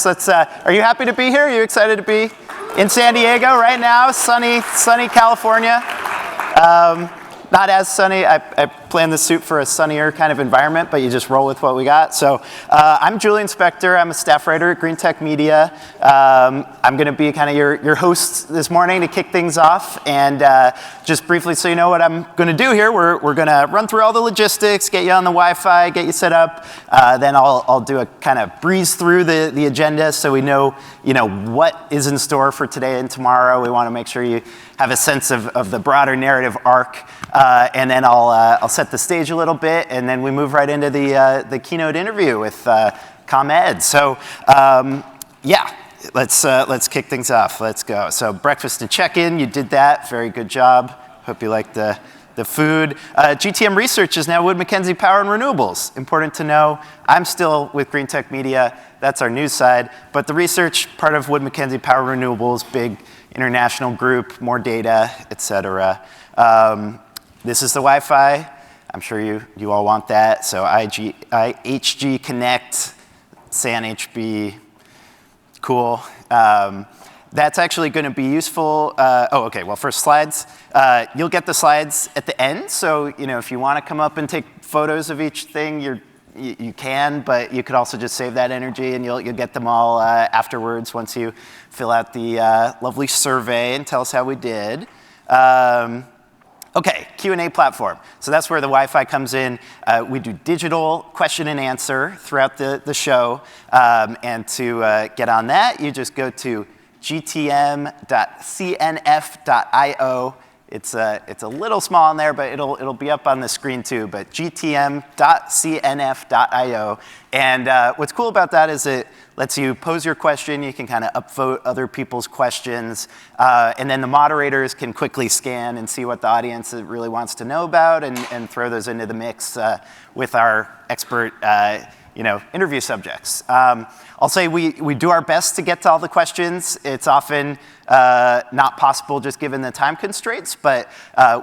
Are you happy to be here? Are you excited to be in San Diego right now? Sunny California. Not as sunny. I planned the suit for a sunnier kind of environment, but you just roll with what we got. So I'm Julian Spector. I'm a staff writer at GreenTech Media. I'm going to be kind of your host this morning to kick things off. And just briefly, so you know what I'm going to do here, we're going to run through all the logistics, get you on the Wi-Fi, get you set up. Then I'll do a kind of breeze through the agenda so we know what is in store for today and tomorrow. We want to make sure you have a sense of the broader narrative arc. And then I'll set the stage a little bit, and then we move right into the keynote interview with ComEd. So yeah, let's kick things off. Let's go. So breakfast and check-in, you did that. Very good job. Hope you liked the food. GTM Research is now Wood Mackenzie Power and Renewables. Important to know, I'm still with GreenTech Media. That's our news side. But the research part of Wood Mackenzie Power and Renewables, big international group, more data, et cetera. This is the Wi-Fi. I'm sure you all want that. So HG Connect, SAN HB, cool. That's actually going to be useful. Okay. Well, first slides. You'll get the slides at the end. So if you want to come up and take photos of each thing, you can, but you could also just save that energy, and you'll get them all afterwards once you fill out the lovely survey and tell us how we did. Okay, Q&A platform. So that's where the Wi-Fi comes in. We do digital question and answer throughout the show. And to get on that, you just go to gtm.cnf.io. It's a little small in there, but it'll be up on the screen too. But gtm.cnf.io. And what's cool about that is it lets you pose your question. You can kind of upvote other people's questions. And then the moderators can quickly scan and see what the audience really wants to know about and throw those into the mix with our expert interview subjects. I'll say we do our best to get to all the questions. It's often not possible just given the time constraints, but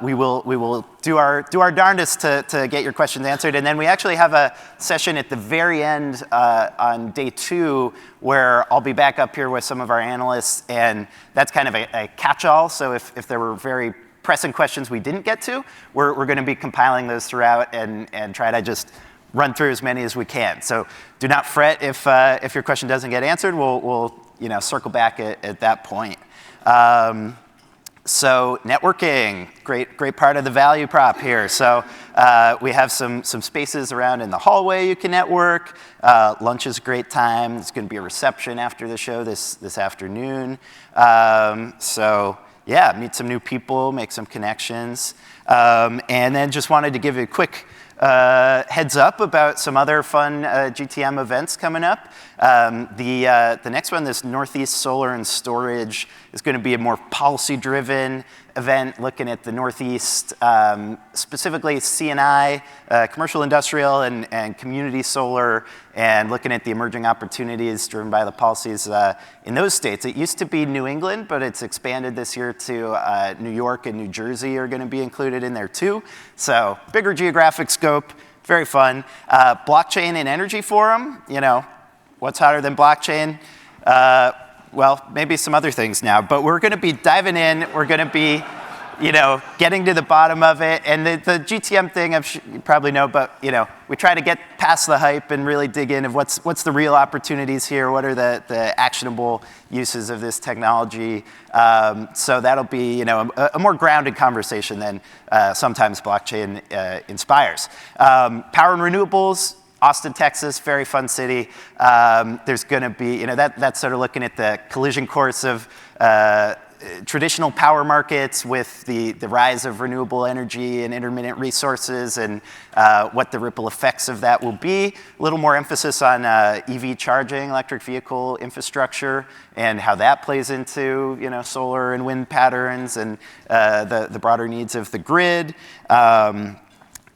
we will do our darndest to get your questions answered. And then we actually have a session at the very end on day 2 where I'll be back up here with some of our analysts, and that's kind of a catch-all. So if there were very pressing questions we didn't get to, we're going to be compiling those throughout and try to just run through as many as we can. So do not fret if your question doesn't get answered. We'll circle back at that point. So networking, great part of the value prop here. So we have some spaces around in the hallway you can network. Lunch is a great time. There's going to be a reception after the show this afternoon. So yeah, meet some new people, make some connections. And then just wanted to give you a quick heads up about some other fun GTM events coming up. The next one, this Northeast Solar and Storage, is going to be a more policy-driven event looking at the Northeast, specifically C&I, commercial, industrial, and community solar, and looking at the emerging opportunities driven by the policies in those states. It used to be New England, but it's expanded this year to New York and New Jersey are going to be included in there too. So bigger geographic scope, very fun. Blockchain and Energy Forum, what's hotter than blockchain? Well, maybe some other things now, but we're going to be diving in. We're going to be, getting to the bottom of it. And the GTM thing, you probably know, but we try to get past the hype and really dig in of what's the real opportunities here. What are the actionable uses of this technology? So that'll be, a more grounded conversation than sometimes blockchain inspires. Power and renewables. Austin, Texas, very fun city. There's going to be, that's sort of looking at the collision course of traditional power markets with the rise of renewable energy and intermittent resources and what the ripple effects of that will be. A little more emphasis on EV charging, electric vehicle infrastructure, and how that plays into solar and wind patterns and the broader needs of the grid.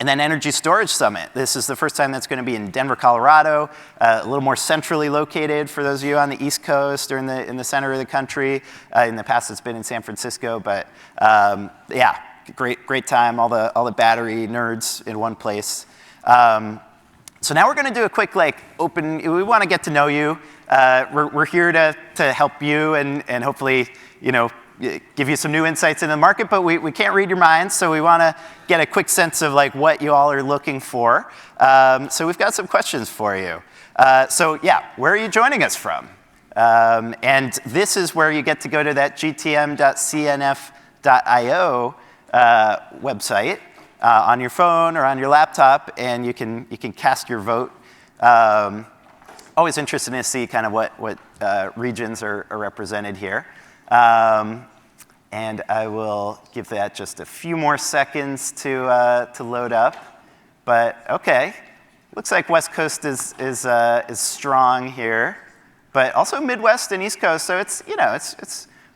And then Energy Storage Summit. This is the first time that's going to be in Denver, Colorado, a little more centrally located for those of you on the East Coast or in the center of the country. In the past, it's been in San Francisco, but yeah, great time. All the battery nerds in one place. So now we're going to do a quick open. We want to get to know you. we're here to help you and hopefully, give you some new insights into the market, but we can't read your minds, so we want to get a quick sense of like what you all are looking for. So we've got some questions for you. So yeah, where are you joining us from? And this is where you get to go to that gtm.cnf.io website on your phone or on your laptop, and you can cast your vote. Always interested to see kind of what regions are represented here. And I will give that just a few more seconds to load up. But okay, looks like West Coast is strong here, but also Midwest and East Coast. So it's we've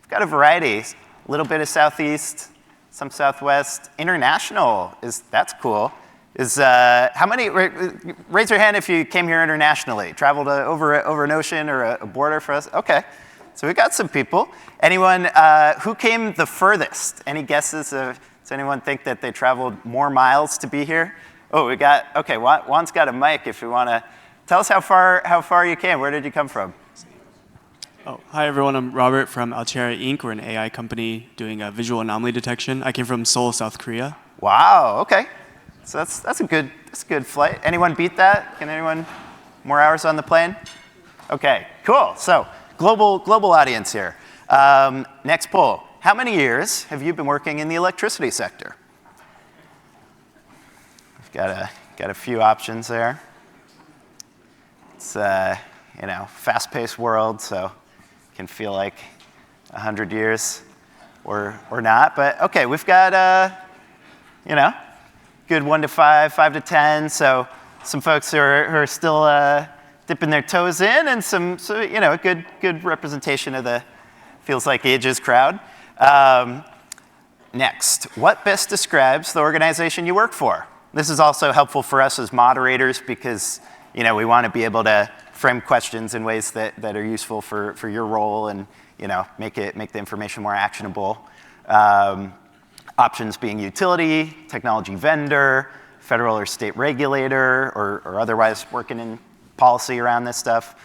got a variety. A little bit of Southeast, some Southwest. International that's cool. How many? Raise your hand if you came here internationally, traveled over an ocean or a border for us. Okay. So we got some people. Anyone who came the furthest? Any guesses? Does anyone think that they traveled more miles to be here? Oh, okay, Juan's got a mic if you want to. Tell us how far you came. Where did you come from? Oh, hi everyone, I'm Robert from Altera Inc. We're an AI company doing visual anomaly detection. I came from Seoul, South Korea. Wow, okay. So that's a good flight. Anyone beat that? Can anyone more hours on the plane? Okay, cool. So global audience here. Next poll. How many years have you been working in the electricity sector? We've got a few options there. It's fast-paced world, so it can feel like 100 years or not. But okay, we've got good 1 to 5, 5 to 10. So some folks who are still dipping their toes in, and a good representation of the feels like ages crowd. Next, what best describes the organization you work for? This is also helpful for us as moderators because we want to be able to frame questions in ways that are useful for your role and make the information more actionable. Options being utility, technology vendor, federal or state regulator, or otherwise working in policy around this stuff,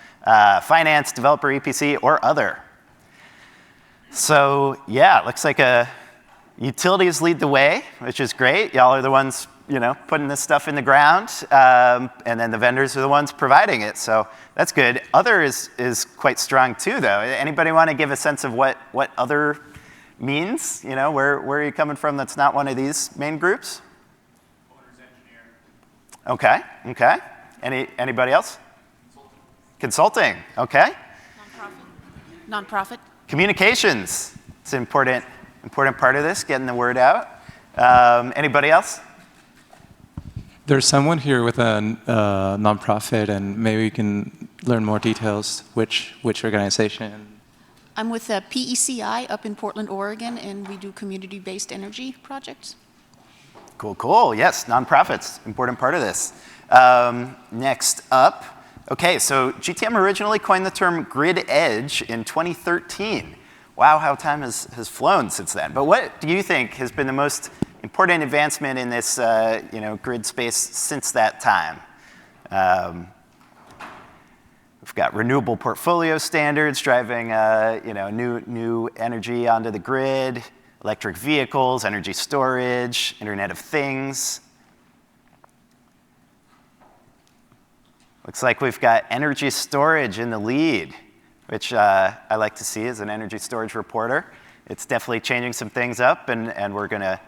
finance, developer, EPC, or other. So yeah, looks like utilities lead the way, which is great. Y'all are the ones putting this stuff in the ground, and then the vendors are the ones providing it. So that's good. Other is quite strong too, though. Anybody want to give a sense of what other means? Where are you coming from that's not one of these main groups? Owner's engineer. Okay. Anybody else? Consulting. Okay. Nonprofit. Communications. It's an important part of this, getting the word out. Anybody else? There's someone here with a nonprofit, and maybe we can learn more details. Which organization? I'm with PECI up in Portland, Oregon, and we do community-based energy projects. Cool. Yes, nonprofits, important part of this. Next up, okay, so GTM originally coined the term grid edge in 2013. Wow, how time has flown since then. But what do you think has been the most important advancement in this grid space since that time? We've got renewable portfolio standards driving new energy onto the grid, electric vehicles, energy storage, Internet of Things. Looks like we've got energy storage in the lead, which I like to see as an energy storage reporter. It's definitely changing some things up, and we're going to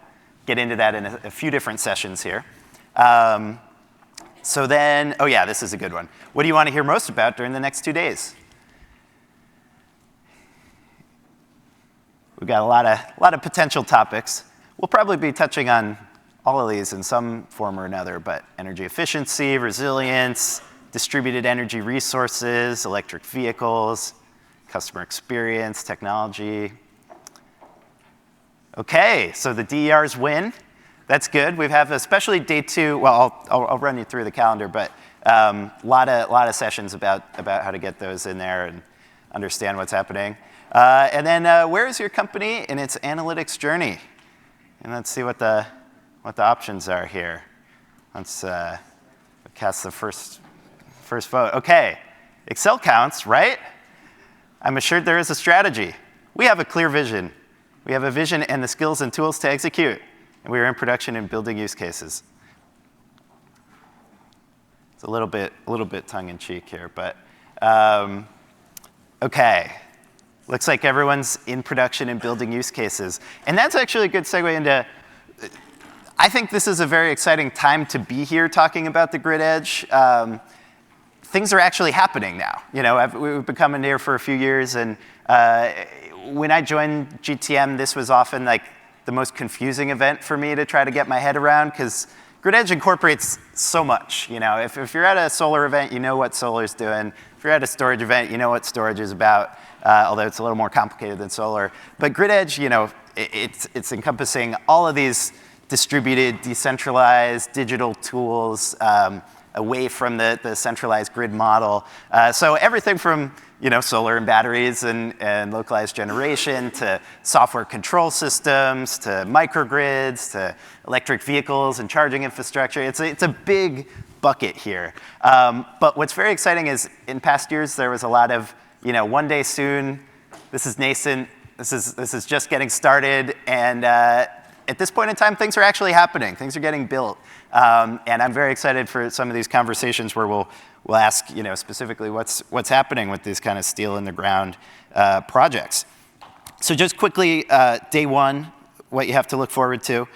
get into that in a few different sessions here. So then, this is a good one. What do you want to hear most about during the next 2 days? We've got a lot of potential topics. We'll probably be touching on all of these in some form or another, but energy efficiency, resilience, distributed energy resources, electric vehicles, customer experience, technology. Okay, so the DERs win. That's good. We have especially day 2. Well, I'll run you through the calendar, but a lot of sessions about how to get those in there and understand what's happening. And then where is your company in its analytics journey? And let's see what the options are here. Let's cast the first vote. Okay, Excel counts, right? I'm assured there is a strategy. We have a clear vision. We have a vision and the skills and tools to execute, and we are in production and building use cases. It's a little bit tongue-in-cheek here, but okay. Looks like everyone's in production and building use cases. And that's actually a good segue into, I think this is a very exciting time to be here talking about the grid edge. Things are actually happening now. You know, we've been coming here for a few years, and when I joined GTM, this was often like the most confusing event for me to try to get my head around, because Grid Edge incorporates so much. You know, if you're at a solar event, you know what solar's doing. If you're at a storage event, you know what storage is about, although it's a little more complicated than solar. But Grid Edge, you know, it's encompassing all of these distributed, decentralized digital tools away from the centralized grid model. So everything from, you know, solar and batteries and localized generation to software control systems to microgrids to electric vehicles and charging infrastructure. It's a big bucket here. But what's very exciting is in past years there was a lot of, you know, one day soon, this is nascent, this is just getting started, and at this point in time, things are actually happening. Things are getting built. And I'm very excited for some of these conversations where we'll ask, you know, specifically what's happening with these kind of steel in the ground projects. So just quickly, day one, what you have to look forward to.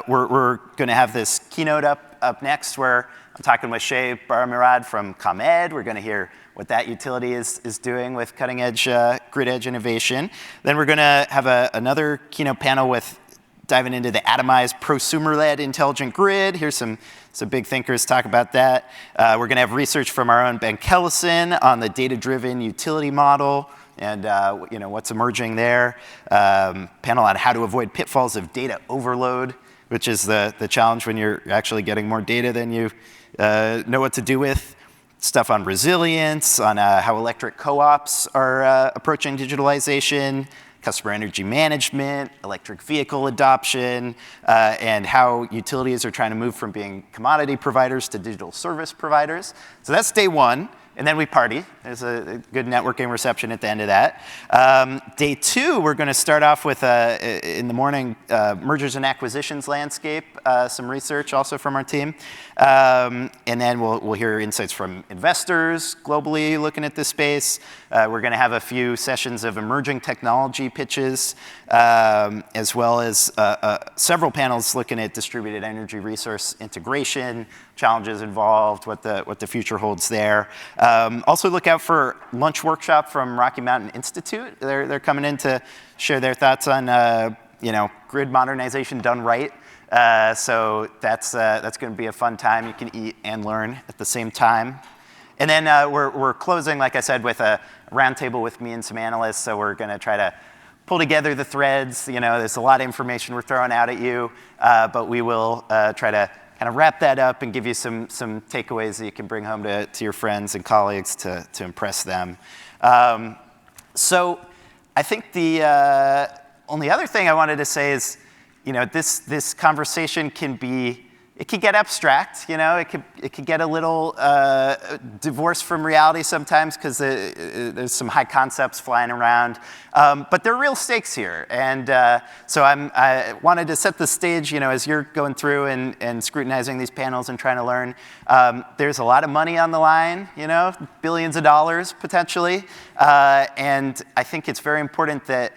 We're going to have this keynote up next where I'm talking with Shay Baramurad from ComEd. We're going to hear what that utility is doing with cutting edge grid edge innovation. Then we're going to have another keynote panel with diving into the atomized prosumer-led intelligent grid. Here's some big thinkers talk about that. We're going to have research from our own Ben Kellison on the data-driven utility model and you know, what's emerging there. Panel on how to avoid pitfalls of data overload, which is the challenge when you're actually getting more data than you know what to do with. Stuff on resilience, on how electric co-ops are approaching digitalization, customer energy management, electric vehicle adoption, and how utilities are trying to move from being commodity providers to digital service providers. So that's day one, and then we party. There's a good networking reception at the end of that. Day two, we're going to start off with, in the morning, mergers and acquisitions landscape, some research also from our team. And then we'll hear insights from investors globally looking at this space. We're going to have a few sessions of emerging technology pitches, as well as several panels looking at distributed energy resource integration, challenges involved, what the future holds there. Also look out for lunch workshop from Rocky Mountain Institute. They're coming in to share their thoughts on you know, grid modernization done right. So that's going to be a fun time. You can eat and learn at the same time. And then we're closing, like I said, with a roundtable with me and some analysts. So we're going to try to pull together the threads. You know, there's a lot of information we're throwing out at you, but we will try to kind of wrap that up and give you some takeaways that you can bring home to your friends and colleagues to impress them. So I think the only other thing I wanted to say is, you know, this conversation can get abstract, you know, it could get a little divorced from reality sometimes because there's some high concepts flying around, but there are real stakes here. And so I wanted to set the stage, you know, as you're going through and scrutinizing these panels and trying to learn. There's a lot of money on the line, you know, billions of dollars potentially. And I think it's very important that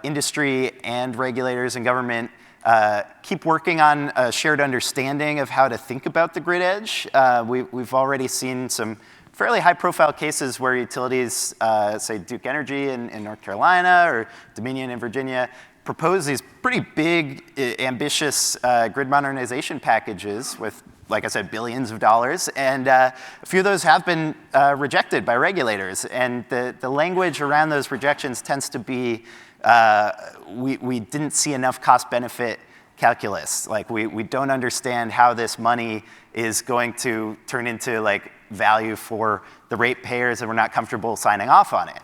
industry and regulators and government keep working on a shared understanding of how to think about the grid edge. We've already seen some fairly high-profile cases where utilities, say Duke Energy in North Carolina or Dominion in Virginia, propose these pretty big, ambitious grid modernization packages with, like I said, billions of dollars. And a few of those have been rejected by regulators. And the language around those rejections tends to be, we didn't see enough cost-benefit calculus. Like we don't understand how this money is going to turn into like value for the ratepayers, and we're not comfortable signing off on it.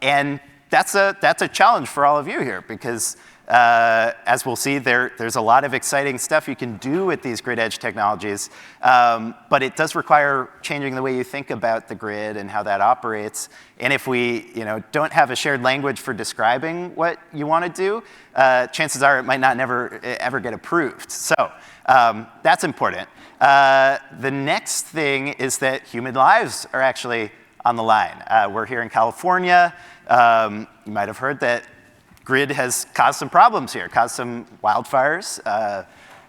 And that's a challenge for all of you here, because as we'll see, there's a lot of exciting stuff you can do with these grid edge technologies, but it does require changing the way you think about the grid and how that operates. And if we don't have a shared language for describing what you want to do, chances are it might not ever get approved. So that's important. The next thing is that human lives are actually on the line. We're here in California. You might have heard that grid has caused some problems here, caused some wildfires,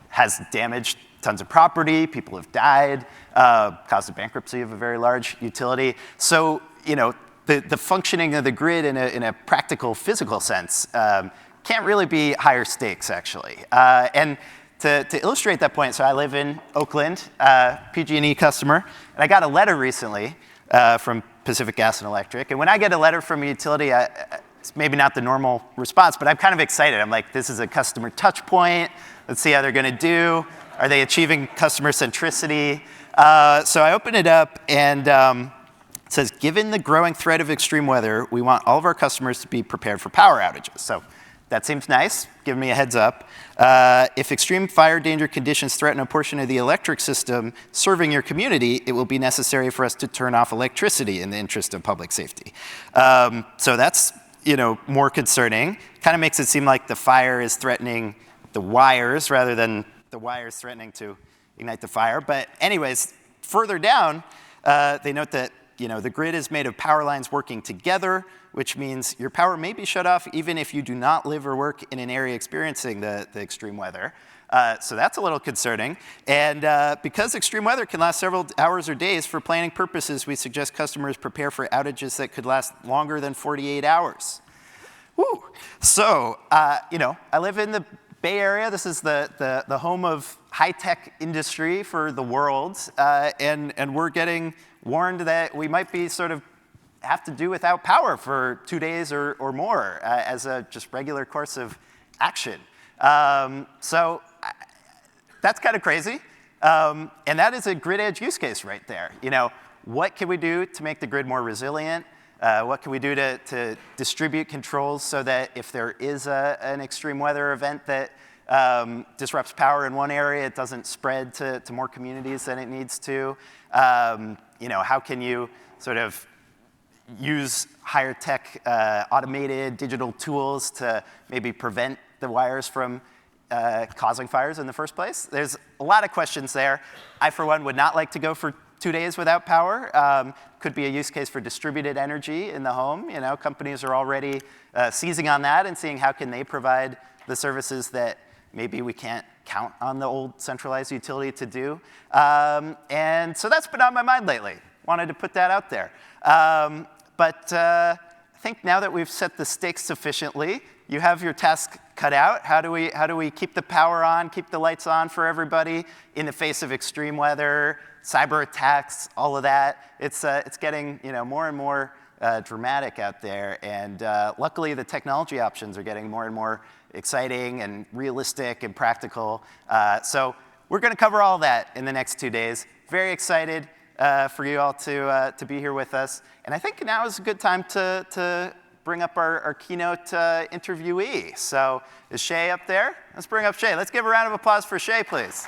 has damaged tons of property, people have died, caused the bankruptcy of a very large utility. So, the functioning of the grid in a practical, physical sense can't really be higher stakes, actually. And to illustrate that point, so I live in Oakland, PG&E customer, and I got a letter recently from Pacific Gas and Electric. And when I get a letter from a utility, it's maybe not the normal response, but I'm kind of excited. I'm like, this is a customer touch point. Let's see how they're going to do. Are they achieving customer centricity? So I open it up, and it says, given the growing threat of extreme weather, we want all of our customers to be prepared for power outages. So that seems nice, giving me a heads up. If extreme fire danger conditions threaten a portion of the electric system serving your community, it will be necessary for us to turn off electricity in the interest of public safety. So that's more concerning. Kind of makes it seem like the fire is threatening the wires rather than the wires threatening to ignite the fire. But anyways, further down, they note that the grid is made of power lines working together, which means your power may be shut off even if you do not live or work in an area experiencing the extreme weather. So that's a little concerning. And because extreme weather can last several hours or days, for planning purposes, we suggest customers prepare for outages that could last longer than 48 hours. Woo. So, I live in the Bay Area. This is the home of high-tech industry for the world. And we're getting warned that we might be sort of have to do without power for 2 days or more as a just regular course of action. So that's kind of crazy. And that is a grid edge use case right there. What can we do to make the grid more resilient? What can we do to distribute controls so that if there is an extreme weather event that disrupts power in one area, it doesn't spread to more communities than it needs to? How can you sort of use higher tech automated digital tools to maybe prevent the wires from causing fires in the first place? There's a lot of questions there. I, for one, would not like to go for 2 days without power. Could be a use case for distributed energy in the home. Companies are already seizing on that and seeing how can they provide the services that maybe we can't count on the old centralized utility to do. And so that's been on my mind lately. Wanted to put that out there. But I think now that we've set the stakes sufficiently, you have your task cut out. How do we keep the power on, keep the lights on for everybody in the face of extreme weather, cyber attacks, all of that? It's getting more and more dramatic out there, and luckily the technology options are getting more and more exciting and realistic and practical. So we're going to cover all that in the next 2 days. Very excited for you all to be here with us. And I think now is a good time to bring up our keynote interviewee. So is Shay up there? Let's bring up Shay. Let's give a round of applause for Shay, please.